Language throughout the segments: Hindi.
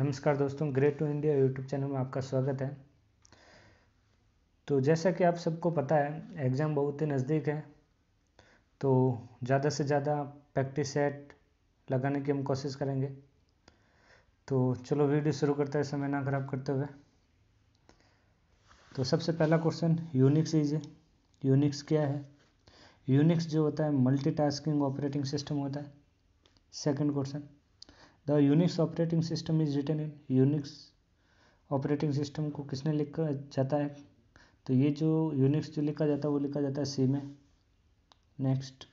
नमस्कार दोस्तों, great to India YouTube channel में आपका स्वागत है। तो जैसा कि आप सबको पता है, एग्ज़ाम बहुत ही नज़दीक है, तो ज़्यादा से ज़्यादा प्रैक्टिस सेट लगाने की हम कोशिश करेंगे। तो चलो वीडियो शुरू करते हैं समय ना ख़राब करते हुए। तो सबसे पहला क्वेश्चन यूनिक्स है। यूनिक्स क्या है? यूनिक्स जो होता है मल्टीटास्किंग ऑपरेटिंग सिस्टम होता है। Second question, the Unix operating system is written in. Unix operating system को किसने लिखा जाता है? तो ये जो यूनिक्स जो लिखा जाता है वो लिखा जाता है सी में। Next,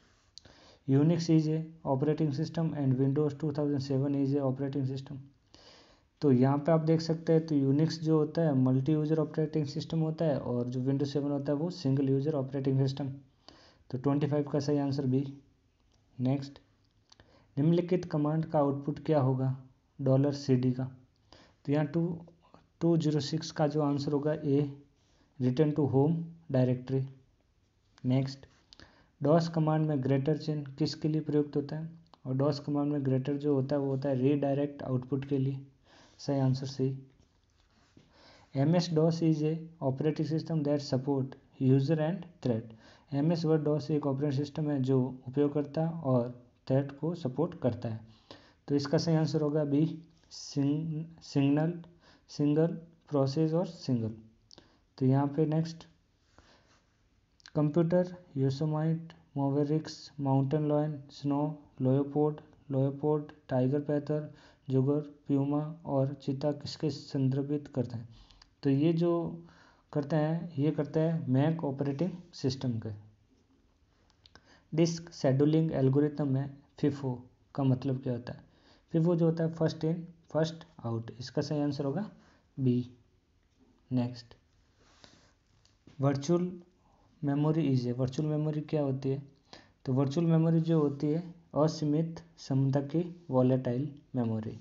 Unix is a operating system and Windows 2007 is a operating system. तो यहाँ पे आप देख सकते हैं, तो यूनिक्स जो होता है मल्टी यूज़र ऑपरेटिंग सिस्टम होता है और जो विंडोज 7 होता है वो सिंगल यूज़र ऑपरेटिंग सिस्टम। तो 25 का सही आंसर बी। नेक्स्ट, निम्नलिखित कमांड का आउटपुट क्या होगा? $CD का। तो यहाँ 206 का जो आंसर होगा A, return to home directory. Next, DOS command में ग्रेटर चिन्ह किसके लिए प्रयुक्त होता है? और डॉस कमांड में ग्रेटर जो होता है वो होता है रीडायरेक्ट आउटपुट के लिए। सही answer C. MS DOS is a operating system that support user and thread. MS word DOS एक ऑपरेटिंग सिस्टम है जो उपयोगकर्ता और थ्रेड को सपोर्ट करता है। तो इसका सही आंसर होगा बी, सिंगल प्रोसेस और सिंगल। तो यहाँ पे next, computer, Yosemite, Mavericks, Mountain Lion, Snow, Leopard, Tiger Panther, Jaguar, Puma और चीता किसके संदर्भित करते हैं? तो ये जो करते हैं मैक ऑपरेटिंग सिस्टम के। डिस्क शेड्यूलिंग एल्गोरिथम में FIFO का मतलब क्या होता है? FIFO जो होता है फर्स्ट इन फर्स्ट आउट। इसका सही आंसर होगा B. Next, virtual memory virtual memory क्या होती है? तो वर्चुअल मेमोरी जो होती है असीमित क्षमता की वॉलेटाइल मेमोरी।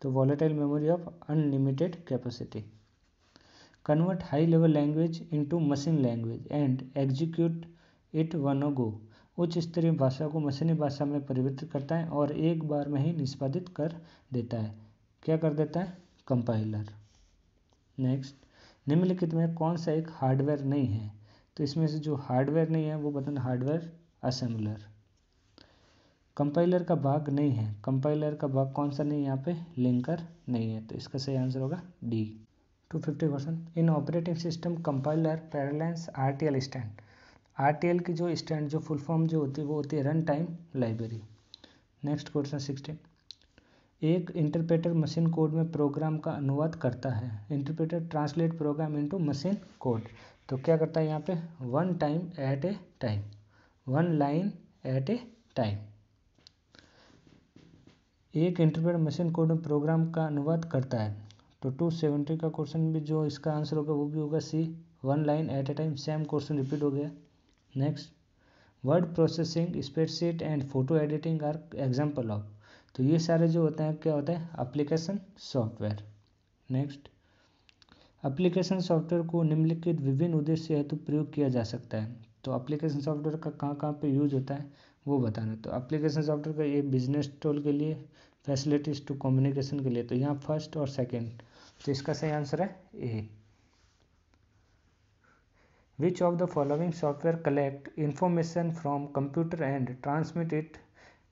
तो volatile memory of unlimited capacity. Convert high level language into machine language and execute it one go. उच्च स्तरीय भाषा को मशीनी भाषा में परिवर्तित करता है और एक बार में ही निष्पादित कर देता है। क्या कर देता है? कंपाइलर। नेक्स्ट, निम्नलिखित में कौन सा एक हार्डवेयर नहीं है? तो इसमें से जो हार्डवेयर नहीं है वो बताना हार्डवेयर असेंबलर। कंपाइलर का भाग नहीं है। कंपाइलर का भाग कौन सा नहीं है? यहाँ पे लिंकर नहीं है। तो इसका सही आंसर होगा D. 250 in operating system compiler parallels RTL stand. RTL की जो स्टैंड जो फुल फॉर्म जो होती है वो होती है run time library. Next question 16, एक इंटरप्रेटर मशीन कोड में प्रोग्राम का अनुवाद करता है। Interpreter translate program into machine code. तो क्या करता है यहाँ पे? One time at a time, one line at a time. एक इंटरप्रेटर मशीन कोड में प्रोग्राम का अनुवाद करता है। तो 270 का क्वेश्चन भी जो इसका आंसर होगा वो भी होगा C, one line at a time. Same question repeat हो गया। Next, word processing, spreadsheet and photo editing are example of. तो ये सारे जो होते हैं क्या होता है? Application software. Next, application software को निम्नलिखित विभिन्न उद्देश्य हेतु प्रयोग किया जा सकता है। तो एप्लीकेशन सॉफ्टवेयर का कहाँ कहाँ पे यूज होता है वो बताना। तो एप्लीकेशन सॉफ्टवेयर का ये बिजनेस टूल के लिए, फैसिलिटीज टू कम्युनिकेशन के लिए। तो यहाँ फर्स्ट और सेकेंड। तो इसका सही आंसर है ए। Which of the following software collect information from computer and transmit it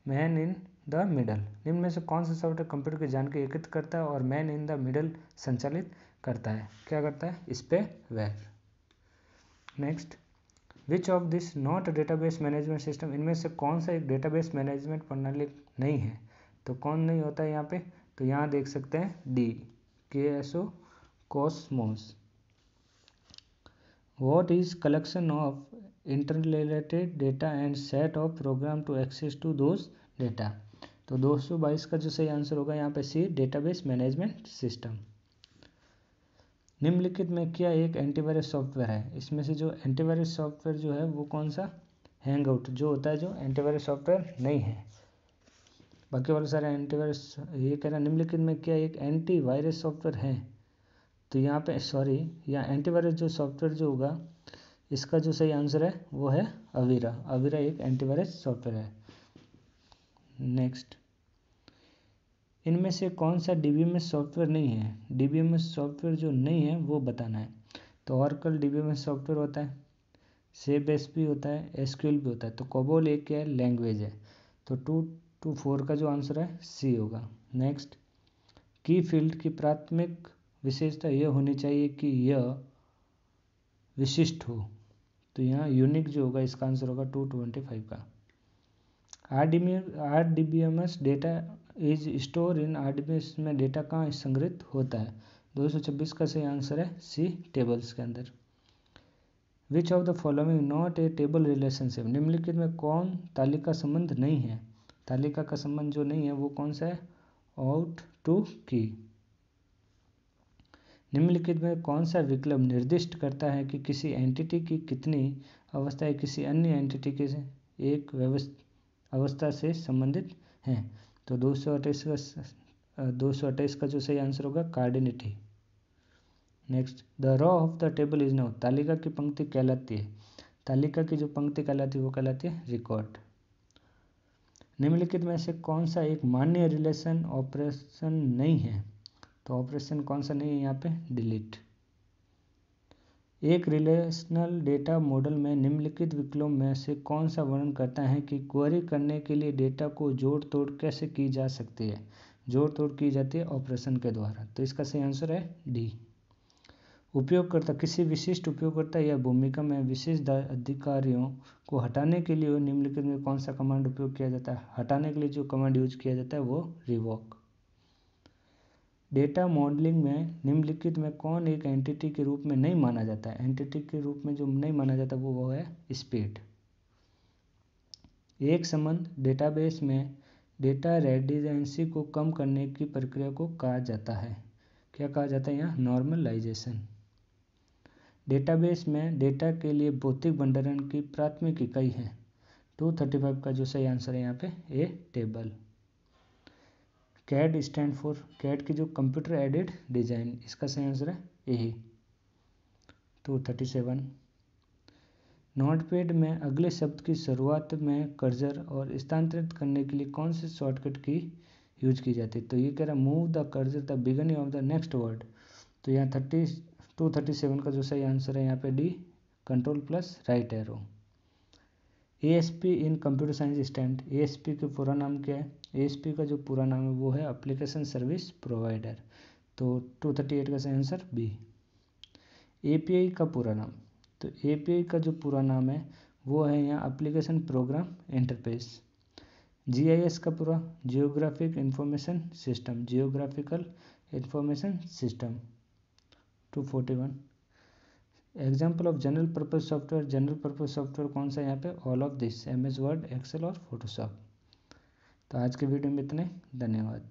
man in the middle? निम्न में से कौन सा सॉफ्टवेयर कंप्यूटर की जानकारी एकत्रित करता है और मैन इन द मिडल संचालित करता है? क्या करता है? Spyware. Next, which of this not database management system. इनमें से कौन सा एक डेटाबेस मैनेजमेंट प्रणाली नहीं है? तो कौन नहीं होता है यहाँ पे? तो यहाँ देख सकते हैं D, KSO Cosmos. What is collection of interrelated data and set of program to access to those data? तो 222 का जो सही आंसर होगा यहाँ पे सी, डेटाबेस मैनेजमेंट सिस्टम। निम्नलिखित में क्या एक एंटीवायरस सॉफ्टवेयर है? इसमें से जो एंटीवायरस सॉफ्टवेयर जो है वो कौन सा? हैंगआउट जो होता है जो एंटीवायरस सॉफ्टवेयर नहीं है। बाकी वाले सारे एंटीवायरस। ये कह रहा है निम्नलिखित में क्या एक एंटीवायरस सॉफ्टवेयर है? तो यहाँ पे यहाँ एंटीवायरस जो सॉफ्टवेयर जो होगा इसका जो सही आंसर है वो है अवीरा। अवीरा एक एंटीवायरस सॉफ्टवेयर है। नेक्स्ट, इनमें से कौन सा डीबीएमएस सॉफ्टवेयर नहीं है? डीबीएमएस सॉफ्टवेयर जो नहीं है वो बताना है। तो ऑरेकल डीबीएमएस सॉफ्टवेयर होता है, सेप एसपी होता है, एसक्यूएल भी होता है। तो कोबोल एक क्या है? लैंग्वेज है। तो 2 to 4 का जो आंसर है सी होगा। नेक्स्ट, की फील्ड की प्राथमिक विशेषता यह होनी चाहिए कि यह विशिष्ट हो। तो यहाँ यूनिक जो होगा इसका आंसर होगा 225 का। RDBMS data is store in RDBMS में डेटा कहाँ संग्रहित होता है? 226 का सही आंसर है सी, टेबल्स के अंदर। Which of the following not a table relationship? निम्नलिखित में कौन तालिका संबंध नहीं है? तालिका का संबंध जो नहीं है वो कौन सा है? आउट टू की। निम्नलिखित में कौन सा विकल्प निर्दिष्ट करता है कि किसी एंटिटी की कितनी अवस्थाएं किसी अन्य एंटिटी के एक अवस्था से संबंधित हैं? तो 228 का जो सही आंसर होगा cardinality. Next, the row of the table is now? तालिका की पंक्ति कहलाती है, तालिका की जो पंक्ति कहलाती है वो कहलाती है रिकॉर्ड। निम्नलिखित में से कौन सा एक मान्य रिलेशन ऑपरेशन नहीं है? तो ऑपरेशन कौन सा नहीं है यहाँ पे? डिलीट। एक रिलेशनल डेटा मॉडल में निम्नलिखित विकल्पों में से कौन सा वर्णन करता है कि क्वेरी करने के लिए डेटा को जोड़ तोड़ कैसे की जा सकती है? जोड़ तोड़ की जाती है ऑपरेशन के द्वारा। तो इसका सही आंसर है डी। उपयोगकर्ता, किसी विशिष्ट उपयोगकर्ता या भूमिका में विशेष अधिकारियों को हटाने के लिए निम्नलिखित में कौन सा कमांड उपयोग किया जाता है? हटाने के लिए जो कमांड यूज किया जाता है वो रिवॉक। डेटा मॉडलिंग में निम्नलिखित में कौन एक एंटिटी के रूप में नहीं माना जाता है? एंटिटी के रूप में जो नहीं माना जाता वो है स्पीड। एक संबंध डेटाबेस में डेटा रेडंडेंसी को कम करने की प्रक्रिया को कहा जाता है। क्या कहा जाता है यहाँ? नॉर्मलाइजेशन। डेटाबेस में डेटा के लिए भौतिक भंडारण की प्राथमिक इकाई है। 235 का जो सही आंसर है यहाँ पे A, table. CAD stand for? CAD की जो कंप्यूटर एडेड डिजाइन, इसका सही आंसर है ए। 237, नोटपैड में अगले शब्द की शुरुआत में कर्सर और स्थानांतरित करने के लिए कौन से शॉर्टकट की यूज की जाती है? तो ये कह रहा है move the cursor the beginning of the next word. तो यहाँ 237 का जो सही आंसर है यहाँ पे D, control plus right arrow. ASP इन कंप्यूटर साइंस स्टैंड, एएसपी का पूरा नाम क्या है? एएसपी का जो पूरा नाम है वो है एप्लीकेशन सर्विस प्रोवाइडर। तो 238 का सही आंसर बी। एपीआई का पूरा नाम, तो एपीआई का जो पूरा नाम है वो है यहाँ एप्लीकेशन प्रोग्राम इंटरफेस। जीआईएस का पूरा geographic information system, geographical information system. 241, example of general purpose software, general purpose software कौन सा है यहाँ पे? All of this, MS Word, Excel और फोटोशॉप। तो आज के वीडियो में इतने, धन्यवाद।